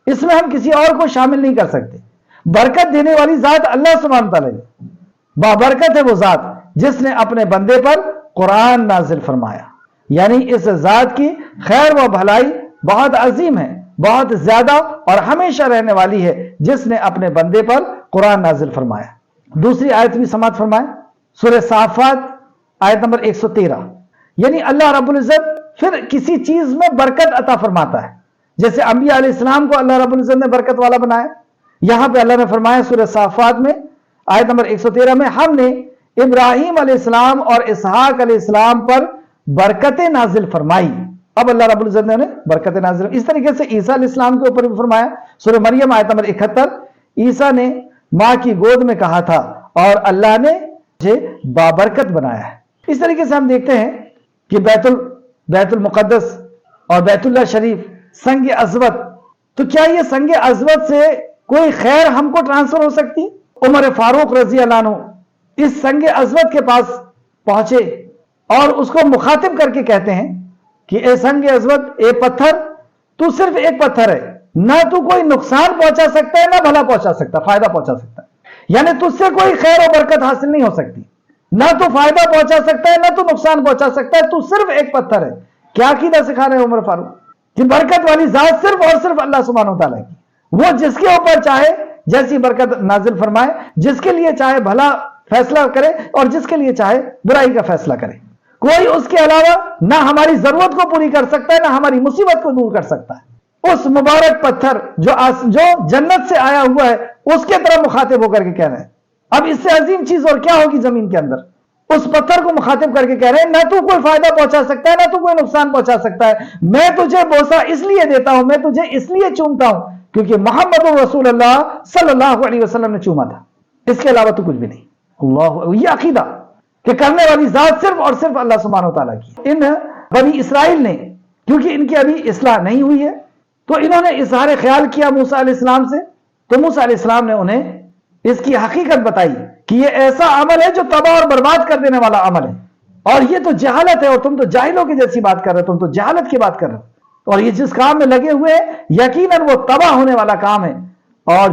اس میں ہم کسی اور کو شامل نہیں کر سکتے. برکت دینے والی ذات اللہ سبحانہ تعالیٰ ہے. بابرکت ہے وہ ذات جس نے اپنے بندے پر قرآن نازل فرمایا، یعنی اس ذات کی خیر و بھلائی بہت عظیم ہے، بہت زیادہ اور ہمیشہ رہنے والی ہے جس نے اپنے بندے پر قرآن نازل فرمایا. دوسری آیت بھی سماعت فرمائے، سورہ صافات آیت نمبر 113. یعنی اللہ رب العزت پھر کسی چیز میں برکت عطا فرماتا ہے. جیسے انبیاء علیہ السلام کو اللہ رب العزت نے برکت والا بنایا، یہاں پہ اللہ نے فرمایا سورہ صافات میں آیت نمبر 113 میں، ہم نے ابراہیم علیہ السلام اور اسحاق علیہ السلام پر برکتیں نازل فرمائی. اب اللہ رب العزت نے انہیں برکتیں نازل. اس طریقے سے عیسیٰ علیہ السلام کے اوپر بھی فرمایا سورہ مریم آیت نمبر 71، عیسیٰ نے ماں کی گود میں کہا تھا اور اللہ نے مجھے بابرکت بنایا ہے. اس طریقے سے ہم دیکھتے ہیں کہ بیت المقدس اور بیت اللہ شریف سنگ عظمت، تو کیا یہ سنگ عظمت سے کوئی خیر ہم کو ٹرانسفر ہو سکتی؟ عمر فاروق رضی اللہ عنہ اس سنگ عظمت کے پاس پہنچے اور اس کو مخاطب کر کے کہتے ہیں کہ اے سنگ عظمت، اے پتھر، تو صرف ایک پتھر ہے، نہ تو کوئی نقصان پہنچا سکتا ہے، نہ بھلا پہنچا سکتا، فائدہ پہنچا سکتا ہے، یعنی تجھ سے کوئی خیر و برکت حاصل نہیں ہو سکتی. نہ تو فائدہ پہنچا سکتا ہے نہ تو نقصان پہنچا سکتا ہے، تو صرف ایک پتھر ہے۔ کیا عقیدہ سکھا رہے ہیں عمر فاروق؟ کہ برکت والی ذات صرف اور صرف اللہ سبحانہ و تعالیٰ کی، وہ جس کے اوپر چاہے جیسی برکت نازل فرمائے، جس کے لیے چاہے بھلا فیصلہ کرے اور جس کے لیے چاہے برائی کا فیصلہ کرے۔ کوئی اس کے علاوہ نہ ہماری ضرورت کو پوری کر سکتا ہے نہ ہماری مصیبت کو دور کر سکتا ہے۔ اس مبارک پتھر جو جنت سے آیا ہوا ہے اس کے طرف مخاطب ہو کر کے کہہ رہے ہیں، اب اس سے عظیم چیز اور کیا ہوگی زمین کے اندر؟ اس پتھر کو مخاطب کر کے کہہ رہے ہیں نہ تو کوئی فائدہ پہنچا سکتا ہے نہ تو کوئی نقصان پہنچا سکتا ہے، میں تجھے بوسہ اس لیے دیتا ہوں، میں تجھے اس لیے چومتا ہوں کیونکہ محمد رسول اللہ صلی اللہ علیہ وسلم نے چوما تھا، اس کے علاوہ تو کچھ بھی نہیں۔ اللہ، یہ عقیدہ کہ کرنے والی ذات صرف اور صرف اللہ سبحانہ و تعالیٰ کی۔ ان بنی اسرائیل نے، کیونکہ ان کی ابھی اصلاح نہیں ہوئی ہے، تو انہوں نے اظہار خیال کیا موسیٰ علیہ السلام سے، تو موسیٰ علیہ السلام نے انہیں اس کی حقیقت بتائی کہ یہ ایسا عمل ہے جو تباہ اور برباد کر دینے والا عمل ہے، اور یہ تو جہالت ہے، اور تم تو جاہلوں کی جیسی بات کر رہے ہو، تم تو جہالت کی بات کر رہے ہو، اور یہ جس کام میں لگے ہوئے ہیں یقیناً وہ تباہ ہونے والا کام ہے، اور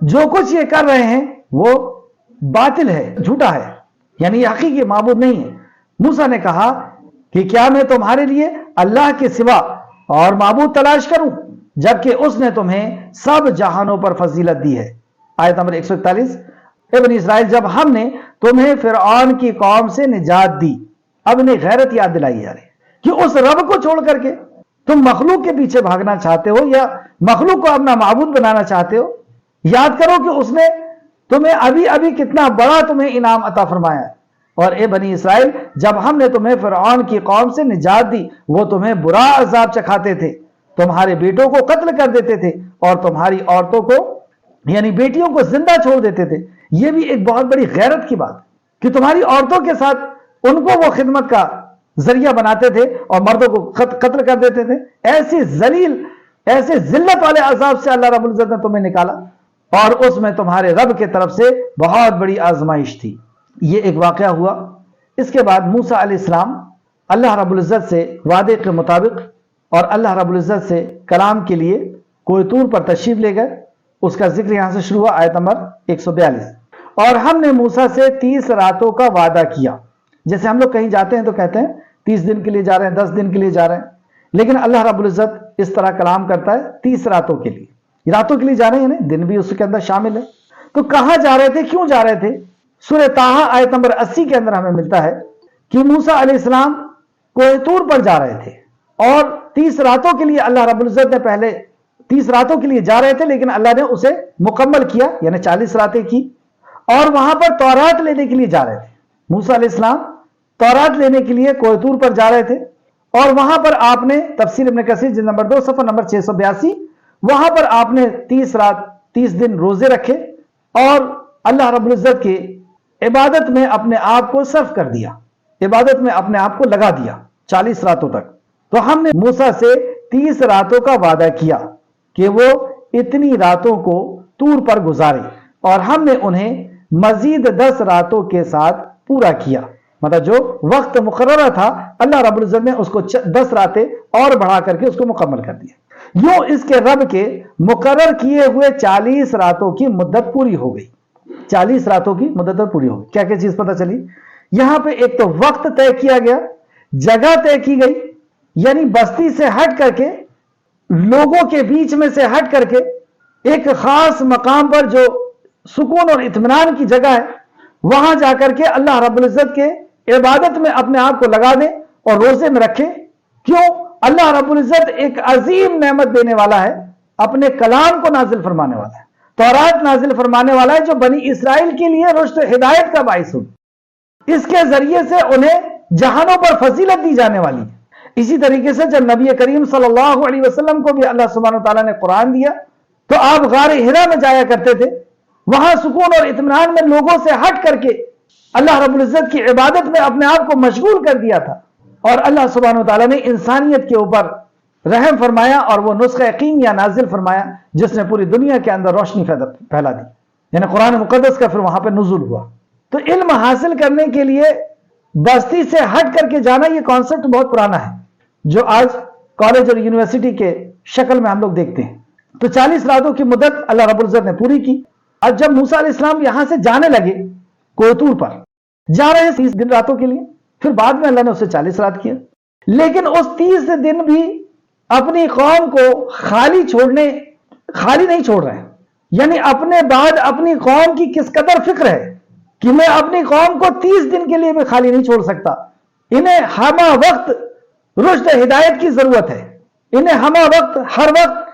جو کچھ یہ کر رہے ہیں وہ باطل ہے، جھوٹا ہے، یعنی یہ حقیقی معبود نہیں ہے۔ موسیٰ نے کہا کہ کیا میں تمہارے لیے اللہ کے سوا اور معبود تلاش کروں جبکہ اس نے تمہیں سب جہانوں پر فضیلت دی ہے۔ آیت نمبر 141، اے بنی اسرائیل، جب ہم نے تمہیں فرعون کی قوم سے نجات دی، اب انہیں غیرت یاد دلائی جا رہی ہے کہ اس رب کو چھوڑ کر کے تم مخلوق کے پیچھے بھاگنا چاہتے ہو یا مخلوق کو اپنا معبود بنانا چاہتے ہو۔ یاد کرو کہ اس نے تمہیں ابھی کتنا بڑا تمہیں انعام عطا فرمایا ہے۔ اور اے بنی اسرائیل، جب ہم نے تمہیں فرعون کی قوم سے نجات دی، وہ تمہیں برا عذاب چکھاتے تھے، تمہارے بیٹوں کو قتل کر دیتے تھے اور تمہاری عورتوں کو یعنی بیٹیوں کو زندہ چھوڑ دیتے تھے۔ یہ بھی ایک بہت بڑی غیرت کی بات کہ تمہاری عورتوں کے ساتھ ان کو وہ خدمت کا ذریعہ بناتے تھے اور مردوں کو قتل کر دیتے تھے۔ ایسے ذلت والے عذاب سے اللہ رب العزت نے تمہیں نکالا، اور اس میں تمہارے رب کی طرف سے بہت بڑی آزمائش تھی۔ یہ ایک واقعہ ہوا۔ اس کے بعد موسیٰ علیہ السلام اللہ رب العزت سے وعدے کے مطابق اور اللہ رب العزت سے کلام کے لیے کوہ طور پر تشریف لے گئے۔ اس کا ذکر یہاں سے شروع ہوا، آیت نمبر 142، اور ہم نے موسیٰ سے 30 راتوں کا وعدہ کیا۔ جیسے ہم لوگ کہیں جاتے ہیں تو کہتے ہیں 30 دن کے لیے جا رہے ہیں، 10 دن کے لیے جا رہے ہیں، لیکن اللہ رب العزت اس طرح کلام کرتا ہے 30 راتوں کے لیے، راتوں کے لیے جا رہے ہیں، دن بھی اس کے اندر شامل ہے۔ تو کہاں جا رہے تھے، کیوں جا رہے تھے؟ سورہ طٰہٰ آیت نمبر 80 کے اندر ہمیں ملتا ہے کہ موسیٰ علیہ السلام کوہ طور پر جا رہے تھے، اور 30 راتوں کے لیے اللہ رب العزت نے پہلے 30 راتوں کے لیے جا رہے تھے، لیکن اللہ نے اسے مکمل کیا، یعنی 40 راتیں کی، اور وہاں پر تورات لینے کے لیے جا رہے تھے۔ موسیٰ علیہ السلام تورات لینے کے لیے کوہ طور پر جا رہے تھے، اور وہاں پر آپ نے تفسیر ابن کثیر جلد نمبر 2 صفحہ نمبر 682، وہاں پر آپ نے 30 دن روزے رکھے اور اللہ رب العزت کی عبادت میں اپنے آپ کو صرف کر دیا، عبادت میں اپنے آپ کو لگا دیا 40 راتوں تک۔ تو ہم نے موسیٰ سے 30 راتوں کا وعدہ کیا کہ وہ اتنی راتوں کو طور پر گزارے، اور ہم نے انہیں مزید 10 راتوں کے ساتھ پورا کیا، مطلب جو وقت مقررہ تھا اللہ رب العزت نے اس کو 10 راتیں اور بڑھا کر کے اس کو مکمل کر دیا۔ یوں اس کے رب کے مقرر کیے ہوئے 40 راتوں کی مدت پوری ہو گئی۔ 40 راتوں کی مدت پوری ہو گئی۔ کیا کیا چیز پتہ چلی؟ یہاں پہ ایک تو وقت طے کیا گیا، جگہ طے کی گئی، یعنی بستی سے ہٹ کر کے، لوگوں کے بیچ میں سے ہٹ کر کے ایک خاص مقام پر جو سکون اور اطمینان کی جگہ ہے، وہاں جا کر کے اللہ رب العزت کے عبادت میں اپنے آپ کو لگا دیں اور روزے میں رکھیں۔ کیوں؟ اللہ رب العزت ایک عظیم نعمت دینے والا ہے، اپنے کلام کو نازل فرمانے والا ہے، تورات نازل فرمانے والا ہے جو بنی اسرائیل کے لیے رشد ہدایت کا باعث ہوگی، اس کے ذریعے سے انہیں جہانوں پر فضیلت دی جانے والی ہے۔ اسی طریقے سے جب نبی کریم صلی اللہ علیہ وسلم کو بھی اللہ سبحانہ وتعالیٰ نے قرآن دیا تو آپ غار حرا میں جایا کرتے تھے، وہاں سکون اور اطمینان میں لوگوں سے ہٹ کر کے اللہ رب العزت کی عبادت میں اپنے آپ کو مشغول کر دیا تھا، اور اللہ سبحانہ وتعالیٰ نے انسانیت کے اوپر رحم فرمایا اور وہ نسخہ کیمیا نازل فرمایا جس نے پوری دنیا کے اندر روشنی پھیلا دی، یعنی قرآن مقدس کا پھر وہاں پہ نزول ہوا۔ تو علم حاصل کرنے کے لیے بستی سے ہٹ کر کے جانا، یہ کانسیپٹ بہت پرانا ہے جو آج کالج اور یونیورسٹی کے شکل میں ہم لوگ دیکھتے ہیں۔ تو 40 راتوں کی مدت اللہ رب العزت نے پوری کی۔ اب جب موسیٰ علیہ السلام یہاں سے جانے لگے کوہ طور پر، جا رہے ہیں 30 دن راتوں کے لیے، پھر بعد میں اللہ نے اسے 40 رات کیا، لیکن اس 30 دن بھی اپنی قوم کو خالی نہیں چھوڑ رہے ہیں. یعنی اپنے بعد اپنی قوم کی کس قدر فکر ہے کہ میں اپنی قوم کو 30 دن کے لیے بھی خالی نہیں چھوڑ سکتا. انہیں ہمہ وقت رشد ہدایت کی ضرورت ہے، انہیں ہمہ وقت ہر وقت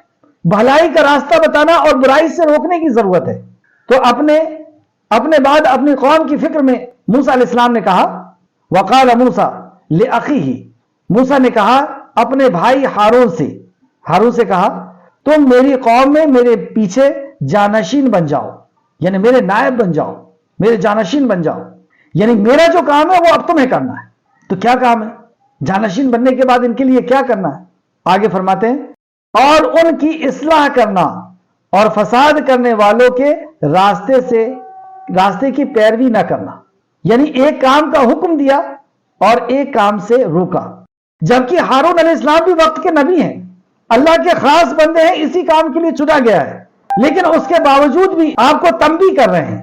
بھلائی کا راستہ بتانا اور برائی سے روکنے کی ضرورت ہے. تو اپنے بعد اپنی قوم کی فکر میں موسیٰ علیہ السلام نے کہا، وقال موسیٰ لأخیہ، موسیٰ نے کہا اپنے بھائی ہارون سے کہا، تم میری قوم میں میرے پیچھے جانشین بن جاؤ، یعنی میرے نائب بن جاؤ، میرے جانشین بن جاؤ. یعنی میرا جو کام ہے وہ اب تمہیں کرنا ہے. تو کیا کام ہے؟ جانشین بننے کے بعد ان کے لیے کیا کرنا ہے؟ آگے فرماتے ہیں، اور ان کی اصلاح کرنا اور فساد کرنے والوں کے راستے کی پیروی نہ کرنا. یعنی ایک کام کا حکم دیا اور ایک کام سے روکا، جبکہ ہارون علیہ السلام بھی وقت کے نبی ہیں، اللہ کے خاص بندے ہیں، اسی کام کے لیے چنا گیا ہے، لیکن اس کے باوجود بھی آپ کو تنبیہ کر رہے ہیں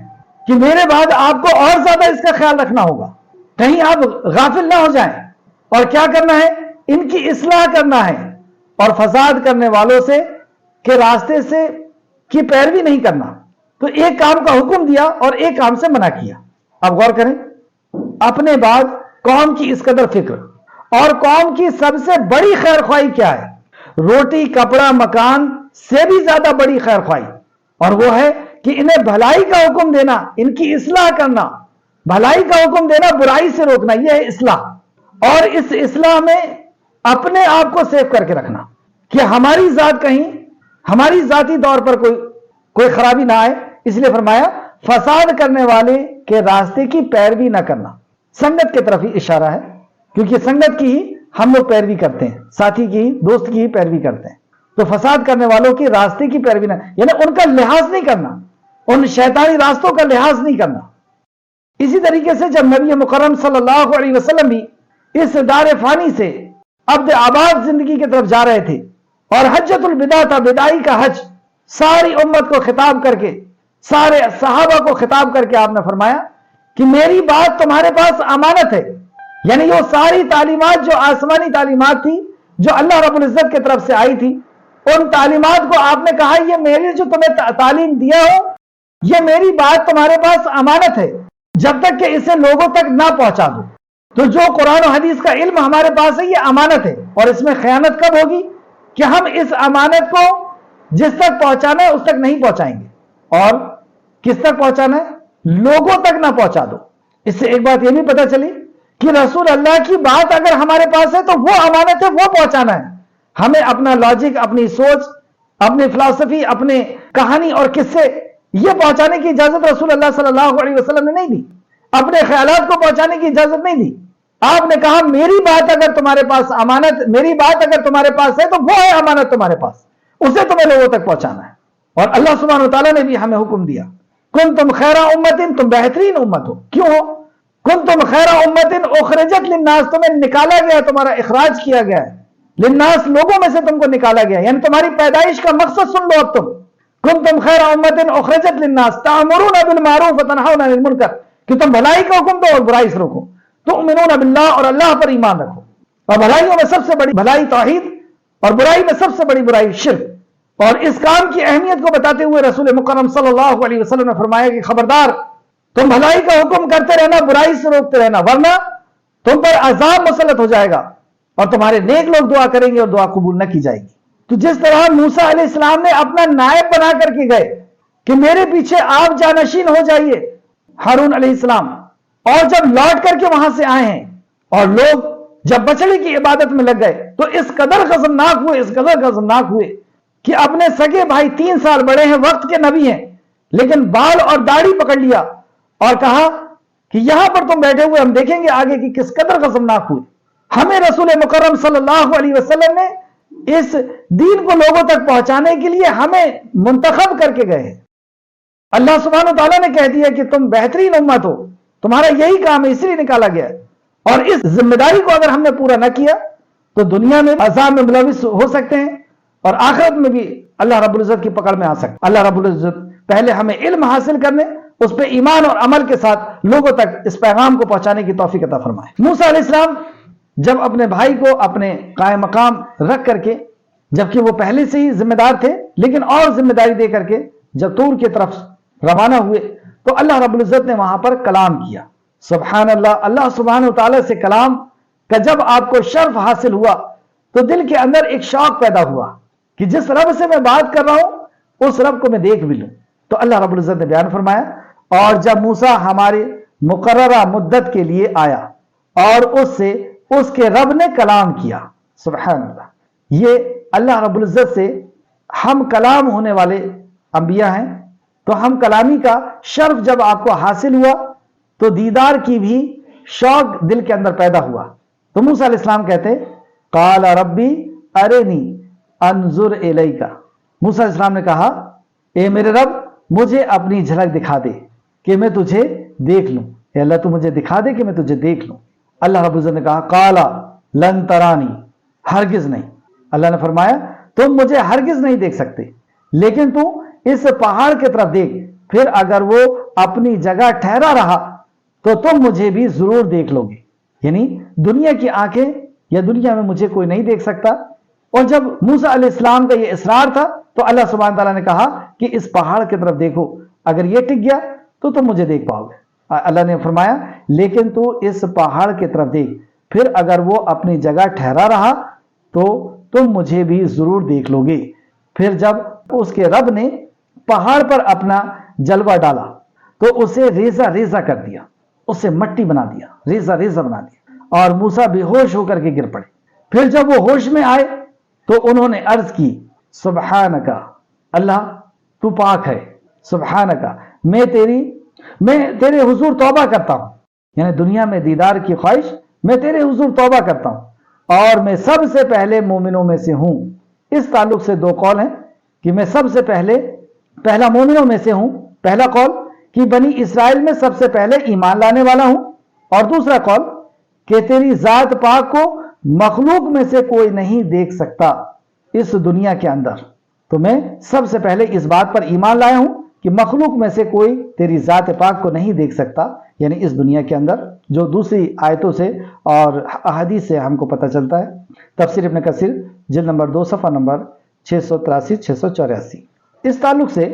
کہ میرے بعد آپ کو اور زیادہ اس کا خیال رکھنا ہوگا، کہیں آپ غافل نہ ہو جائیں. اور کیا کرنا ہے؟ ان کی اصلاح کرنا ہے اور فساد کرنے والوں سے کے راستے سے کی پیروی نہیں کرنا. تو ایک کام کا حکم دیا اور ایک کام سے منع کیا. اب غور کریں، اپنے بعد قوم کی اس قدر فکر، اور قوم کی سب سے بڑی خیر خواہی کیا ہے؟ روٹی کپڑا مکان سے بھی زیادہ بڑی خیر خواہی، اور وہ ہے کہ انہیں بھلائی کا حکم دینا، ان کی اصلاح کرنا، بھلائی کا حکم دینا، برائی سے روکنا، یہ ہے اصلاح. اور اس اصلاح میں اپنے آپ کو سیو کر کے رکھنا کہ ہماری ذات کہیں ہماری ذاتی طور پر کوئی خرابی نہ آئے. اس لیے فرمایا فساد کرنے والے کے راستے کی پیروی نہ کرنا. سنگت کی طرف ہی اشارہ ہے، کیونکہ سنگت کی ہی ہم لوگ پیروی کرتے ہیں، ساتھی کی ہی، دوست کی ہی پیروی کرتے ہیں. تو فساد کرنے والوں کے راستے کی پیروی نہ، یعنی ان کا لحاظ نہیں کرنا، ان شیطانی راستوں کا لحاظ نہیں کرنا. اسی طریقے سے جب نبی مکرم صلی اللہ علیہ وسلم بھی اس دار فانی سے ابد آباد زندگی کی طرف جا رہے تھے، اور حجۃ الوداع تھا، بدائی کا حج، ساری امت کو خطاب کر کے، سارے صحابہ کو خطاب کر کے آپ نے فرمایا کہ میری بات تمہارے پاس امانت ہے. یعنی وہ ساری تعلیمات جو آسمانی تعلیمات تھی، جو اللہ رب العزت کی طرف سے آئی تھی، ان تعلیمات کو آپ نے کہا یہ میری جو تمہیں تعلیم دیا ہو، یہ میری بات تمہارے پاس امانت ہے، جب تک کہ اسے لوگوں تک نہ پہنچا دو. تو جو قرآن و حدیث کا علم ہمارے پاس ہے، یہ امانت ہے. اور اس میں خیانت کب ہوگی؟ کہ ہم اس امانت کو جس تک پہنچانا ہے اس تک نہیں پہنچائیں گے. اور کس تک پہنچانا ہے؟ لوگوں تک نہ پہنچا دو. اس سے ایک بات یہ بھی پتہ چلی کہ رسول اللہ کی بات اگر ہمارے پاس ہے تو وہ امانت ہے، وہ پہنچانا ہے. ہمیں اپنا لاجک، اپنی سوچ، اپنی فلسفی، اپنے کہانی اور قصے یہ پہنچانے کی اجازت رسول اللہ صلی اللہ علیہ وسلم نے نہیں دی. اپنے خیالات کو پہنچانے کی اجازت نہیں دی. آپ نے کہا میری بات اگر تمہارے پاس امانت، میری بات اگر تمہارے پاس ہے تو وہ ہے امانت تمہارے پاس، اسے تمہیں لوگوں تک پہنچانا ہے. اور اللہ سبحانہ وتعالیٰ نے بھی ہمیں حکم دیا، کنتم خیر امت، تم بہترین امت ہو. کیوں ہو؟ کنتم خیر امت اخرجت للناس، تمہیں نکالا گیا، تمہارا اخراج کیا گیا ہے. للناس، لوگوں میں سے تم کو نکالا گیا، یعنی تمہاری پیدائش کا مقصد سن لو. اب تم کنتم خیر امت اخرجت للناس تأمرون بالمعروف وتنہون عن المنکر، کہ تم بھلائی کا حکم دو اور برائی سے روکو. تؤمنون باللہ، اور اللہ پر ایمان رکھو. اور بھلائیوں میں سب سے بڑی بھلائی توحید، اور برائی میں سب سے بڑی برائی شرک. اور اس کام کی اہمیت کو بتاتے ہوئے رسول مکرم صلی اللہ علیہ وسلم نے فرمایا کہ خبردار، تم بھلائی کا حکم کرتے رہنا، برائی سے روکتے رہنا، ورنہ تم پر عذاب مسلط ہو جائے گا اور تمہارے نیک لوگ دعا کریں گے اور دعا قبول نہ کی جائے گی. تو جس طرح موسیٰ علیہ السلام نے اپنا نائب بنا کر کے گئے کہ میرے پیچھے آپ جانشین ہو جائیے، ہارون علیہ السلام، اور جب لوٹ کر کے وہاں سے آئے ہیں اور لوگ جب بچڑے کی عبادت میں لگ گئے تو اس قدر غضبناک ہوئے کہ اپنے سگے بھائی 3 سال بڑے ہیں، وقت کے نبی ہیں، لیکن بال اور داڑھی پکڑ لیا اور کہا کہ یہاں پر تم بیٹھے ہوئے، ہم دیکھیں گے آگے کی کس قدر غضبناک ہوئے. ہمیں رسول مکرم صلی اللہ علیہ وسلم نے اس دین کو لوگوں تک پہنچانے کے لیے ہمیں منتخب کر کے گئے. اللہ سبحانہ وتعالیٰ نے کہہ دیا کہ تم بہترین امت ہو، تمہارا یہی کام ہے، اس لیے نکالا گیا ہے. اور اس ذمہ داری کو اگر ہم نے پورا نہ کیا تو دنیا میں عذاب میں ملوث ہو سکتے ہیں اور آخرت میں بھی اللہ رب العزت کی پکڑ میں آ سکتے. اللہ رب العزت پہلے ہمیں علم حاصل کرنے اس پہ ایمان اور عمل کے ساتھ لوگوں تک اس پیغام کو پہنچانے کی توفیق عطا فرمائے۔ موسیٰ علیہ السلام جب اپنے بھائی کو اپنے قائم مقام رکھ کر کے، جبکہ وہ پہلے سے ہی ذمہ دار تھے، لیکن اور ذمہ داری دے کر کے جب طور کی طرف روانہ ہوئے تو اللہ رب العزت نے وہاں پر کلام کیا۔ سبحان اللہ، اللہ سبحانہ و تعالیٰ سے کلام کا جب آپ کو شرف حاصل ہوا تو دل کے اندر ایک شوق پیدا ہوا کہ جس رب سے میں بات کر رہا ہوں اس رب کو میں دیکھ بھی لوں۔ تو اللہ رب العزت نے بیان فرمایا، اور جب موسیٰ ہمارے مقررہ مدت کے لیے آیا اور اس سے اس کے رب نے کلام کیا۔ سبحان اللہ، یہ اللہ رب العزت سے ہم کلام ہونے والے انبیاء ہیں، تو ہم کلامی کا شرف جب آپ کو حاصل ہوا تو دیدار کی بھی شوق دل کے اندر پیدا ہوا۔ تو موسیٰ علیہ السلام کہتے قال ربی ارنی انظر الیک، موسیٰ علیہ السلام نے کہا اے میرے رب مجھے اپنی جھلک دکھا دے کہ میں تجھے دیکھ لوں، اے اللہ تو مجھے دکھا دے کہ میں تجھے دیکھ لوں۔ اللہ رب العزت نے کہا قال لن ترانی، ہرگز نہیں۔ اللہ نے فرمایا تم مجھے ہرگز نہیں دیکھ سکتے، لیکن تو اس پہاڑ کی طرف دیکھ، پھر اگر وہ اپنی جگہ ٹھہرا رہا تو تم مجھے بھی ضرور دیکھ لو گے۔ یعنی دنیا کی آنکھیں یا دنیا میں مجھے کوئی نہیں دیکھ سکتا۔ اور جب موسیٰ علیہ السلام کا یہ اصرار تھا تو اللہ سبحانہ تعالیٰ نے کہا کہ اس پہاڑ کی طرف دیکھو، اگر یہ ٹک گیا تو تم مجھے دیکھ پاؤ گے۔ اللہ نے فرمایا لیکن تو اس پہاڑ کی طرف دیکھ، پھر اگر وہ اپنی جگہ ٹھہرا رہا تو تم مجھے بھی ضرور دیکھ لو گے۔ پھر جب اس کے رب نے پہاڑ پر اپنا جلوہ ڈالا تو اسے ریزہ ریزہ کر دیا، اسے مٹی بنا دیا، ریزہ ریزہ بنا دیا، اور موسیٰ بے ہوش ہو کر کے گر پڑے۔ پھر جب وہ ہوش میں آئے تو انہوں نے عرض کی سبحانکا، اللہ تو پاک ہے، سبحانکا، میں تیرے حضور توبہ کرتا ہوں، یعنی دنیا میں دیدار کی خواہش، میں تیرے حضور توبہ کرتا ہوں اور میں سب سے پہلے مومنوں میں سے ہوں۔ اس تعلق سے دو قول ہیں کہ میں سب سے پہلا مومنوں میں سے ہوں، پہلا قول کہ بنی اسرائیل میں سب سے پہلے ایمان لانے والا ہوں، اور دوسرا قول کہ تیری ذات پاک کو مخلوق میں سے کوئی نہیں دیکھ سکتا اس دنیا کے اندر، تو میں سب سے پہلے اس بات پر ایمان لایا ہوں کہ مخلوق میں سے کوئی تیری ذات پاک کو نہیں دیکھ سکتا، یعنی اس دنیا کے اندر، جو دوسری آیتوں سے اور احادیث سے ہم کو پتہ چلتا ہے۔ تفسیر ابن کثیر جلد نمبر 2 صفحہ نمبر 683-684۔ اس تعلق سے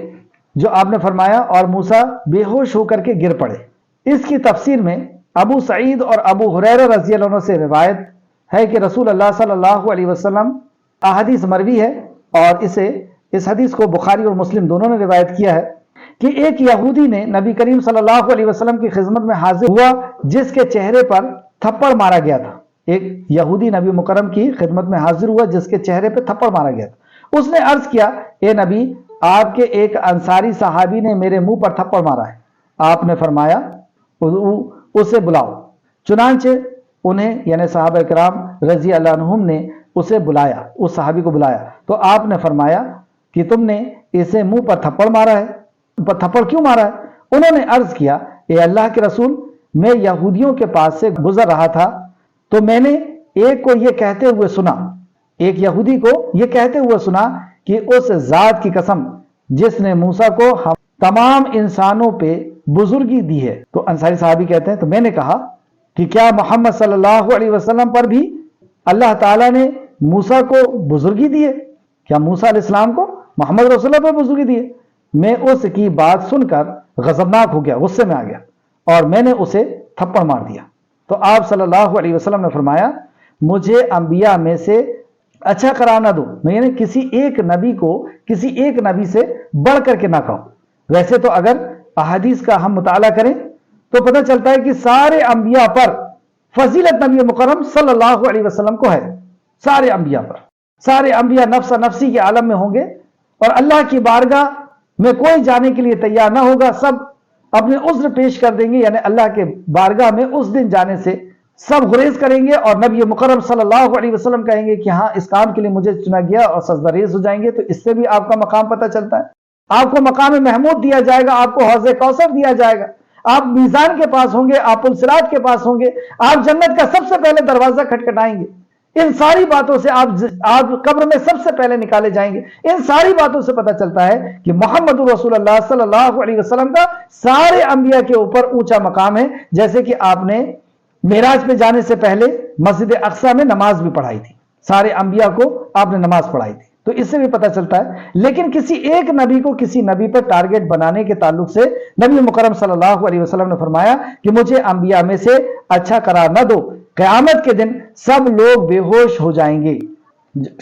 جو آپ نے فرمایا اور موسیٰ بے ہوش ہو کر کے گر پڑے، اس کی تفسیر میں ابو سعید اور ابو ہریرہ رضی اللہ عنہ سے روایت ہے کہ رسول اللہ صلی اللہ علیہ وسلم، احادیث مروی ہے اور اس حدیث کو بخاری اور مسلم دونوں نے روایت کیا ہے کہ ایک یہودی نے نبی کریم صلی اللہ علیہ وسلم کی خدمت میں حاضر ہوا جس کے چہرے پر تھپڑ مارا گیا تھا۔ ایک یہودی نبی مکرم کی خدمت میں حاضر ہوا جس کے چہرے پہ تھپڑ مارا گیا تھا۔ اس نے عرض کیا اے نبی، آپ کے ایک انصاری صحابی نے میرے منہ پر تھپڑ مارا ہے۔ آپ نے فرمایا اسے بلاؤ۔ چنانچہ انہیں یعنی صحابہ کرام رضی اللہ عنہم نے اسے بلایا، اس صحابی کو بلایا، تو آپ نے فرمایا کہ تم نے اسے منہ پر تھپڑ مارا ہے، تھپڑ کیوں مارا ہے؟ انہوں نے عرض کیا اے اللہ کے رسول، میں یہودیوں کے پاس سے گزر رہا تھا تو میں نے ایک کو یہ کہتے ہوئے سنا، ایک یہودی کو یہ کہتے ہوئے سنا کہ اس ذات کی قسم جس نے موسیٰ کو ہم تمام انسانوں پہ بزرگی دی ہے۔ تو انصاری صحابی کہتے ہیں تو میں نے کہا کہ کیا محمد صلی اللہ علیہ وسلم پر بھی اللہ تعالیٰ نے موسیٰ کو بزرگی دی ہے؟ کیا موسیٰ علیہ السلام کو محمد رسول اللہ پر بزرگی دی ہے؟ میں اس کی بات سن کر غضبناک ہو گیا، غصے میں آ گیا اور میں نے اسے تھپڑ مار دیا۔ تو آپ صلی اللہ علیہ وسلم نے فرمایا مجھے انبیاء میں سے اچھا قرار نہ دو، یعنی کسی ایک نبی سے بڑھ کر کے نہ کہو۔ ویسے تو اگر احادیث کا ہم مطالعہ کریں تو پتہ چلتا ہے کہ سارے انبیاء پر فضیلت نبی مکرم صلی اللہ علیہ وسلم کو ہے، سارے انبیاء پر۔ سارے انبیاء نفس نفسی کے عالم میں ہوں گے اور اللہ کی بارگاہ میں کوئی جانے کے لیے تیار نہ ہوگا، سب اپنے عذر پیش کر دیں گے، یعنی اللہ کے بارگاہ میں اس دن جانے سے سب گریز کریں گے اور نبی مکرم صلی اللہ علیہ وسلم کہیں گے کہ ہاں اس کام کے لیے مجھے چنا گیا، اور سجدہ ریز ہو جائیں گے۔ تو اس سے بھی آپ کا مقام پتہ چلتا ہے، آپ کو مقام محمود دیا جائے گا، آپ کو حوض کوثر دیا جائے گا، آپ میزان کے پاس ہوں گے، آپ الصراط کے پاس ہوں گے، آپ جنت کا سب سے پہلے دروازہ کھٹکھٹائیں گے۔ ان ساری باتوں سے آپ قبر میں سب سے پہلے نکالے جائیں گے۔ ان ساری باتوں سے پتہ چلتا ہے کہ محمد رسول اللہ صلی اللہ علیہ وسلم کا سارے انبیاء کے اوپر اونچا مقام ہے، جیسے کہ آپ نے معراج پہ جانے سے پہلے مسجد اقصی میں نماز بھی پڑھائی تھی، سارے انبیاء کو آپ نے نماز پڑھائی تھی، تو اس سے بھی پتہ چلتا ہے۔ لیکن کسی ایک نبی کو کسی نبی پر ٹارگٹ بنانے کے تعلق سے نبی مکرم صلی اللہ علیہ وسلم نے فرمایا کہ مجھے انبیاء میں سے اچھا قرار نہ دو، قیامت کے دن سب لوگ بے ہوش ہو جائیں گے،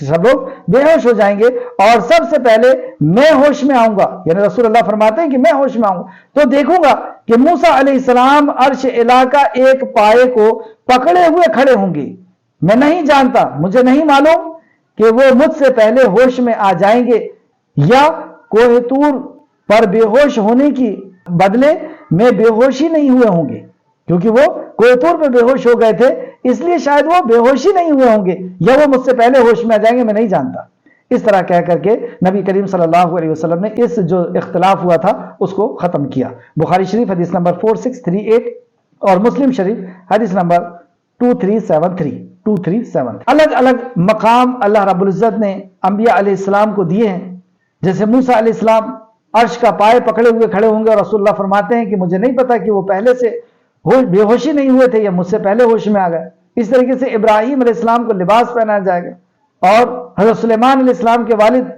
سب لوگ بے ہوش ہو جائیں گے اور سب سے پہلے میں ہوش میں آؤں گا، یعنی رسول اللہ فرماتے ہیں کہ میں ہوش میں آؤں گا تو دیکھوں گا کہ موسیٰ علیہ السلام عرش الہ کا ایک پائے کو پکڑے ہوئے کھڑے ہوں گے، میں نہیں جانتا، مجھے نہیں معلوم کہ وہ مجھ سے پہلے ہوش میں آ جائیں گے یا کوہ طور پر بے ہوش ہونے کی بدلے میں بے ہوشی نہیں ہوئے ہوں گے، کیونکہ وہ کوہ طور پہ بے ہوش ہو گئے تھے اس لیے شاید وہ بے ہوشی نہیں ہوئے ہوں گے، یا وہ مجھ سے پہلے ہوش میں آ جائیں گے، میں نہیں جانتا۔ اس طرح کہہ کر کے نبی کریم صلی اللہ علیہ وسلم نے اس جو اختلاف ہوا تھا اس کو ختم کیا۔ بخاری شریف حدیث نمبر 4638 اور مسلم شریف حدیث نمبر 2373 الگ الگ مقام اللہ رب العزت نے انبیاء علیہ السلام کو دیے ہیں۔ جیسے موسیٰ علیہ السلام عرش کا پائے پکڑے ہوئے کھڑے ہوں گے اور رسول اللہ فرماتے ہیں کہ مجھے نہیں پتا کہ وہ پہلے سے بے ہوشی نہیں ہوئے تھے یا مجھ سے پہلے ہوش میں آ گئے۔ اس طریقے سے ابراہیم علیہ السلام کو لباس پہنایا جائے گا اور حضرت سلیمان علیہ السلام کے والد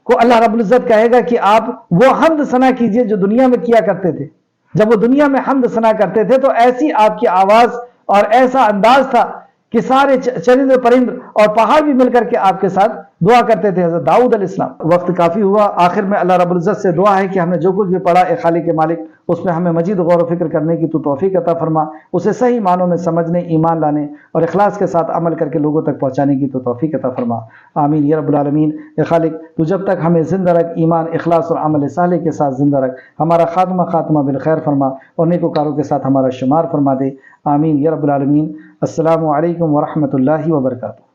کو اللہ رب العزت کہے گا کہ آپ وہ حمد ثنا کیجئے جو دنیا میں کیا کرتے تھے۔ جب وہ دنیا میں حمد ثنا کرتے تھے تو ایسی آپ کی آواز اور ایسا انداز تھا کہ سارے چرند پرند اور پہاڑ بھی مل کر کے آپ کے ساتھ دعا کرتے تھے۔ حضرت داؤد علیہ السلام۔ وقت کافی ہوا، آخر میں اللہ رب العزت سے دعا ہے کہ ہم نے جو کچھ بھی پڑھا اے خالق مالک اس میں ہمیں مزید غور و فکر کرنے کی تو توفیق عطا فرما، اسے صحیح معنوں میں سمجھنے، ایمان لانے اور اخلاص کے ساتھ عمل کر کے لوگوں تک پہنچانے کی تو توفیق عطا فرما، آمین یا رب العالمین۔ اے خالق تو جب تک ہمیں زندہ رکھ، ایمان، اخلاص اور عمل صالح کے ساتھ زندہ رکھ، ہمارا خاتمہ بالخیر فرما اور نیکوکاروں کے ساتھ ہمارا شمار فرما دے، آمین یا رب العالمین۔ السلام علیکم ورحمۃ اللہ وبرکاتہ۔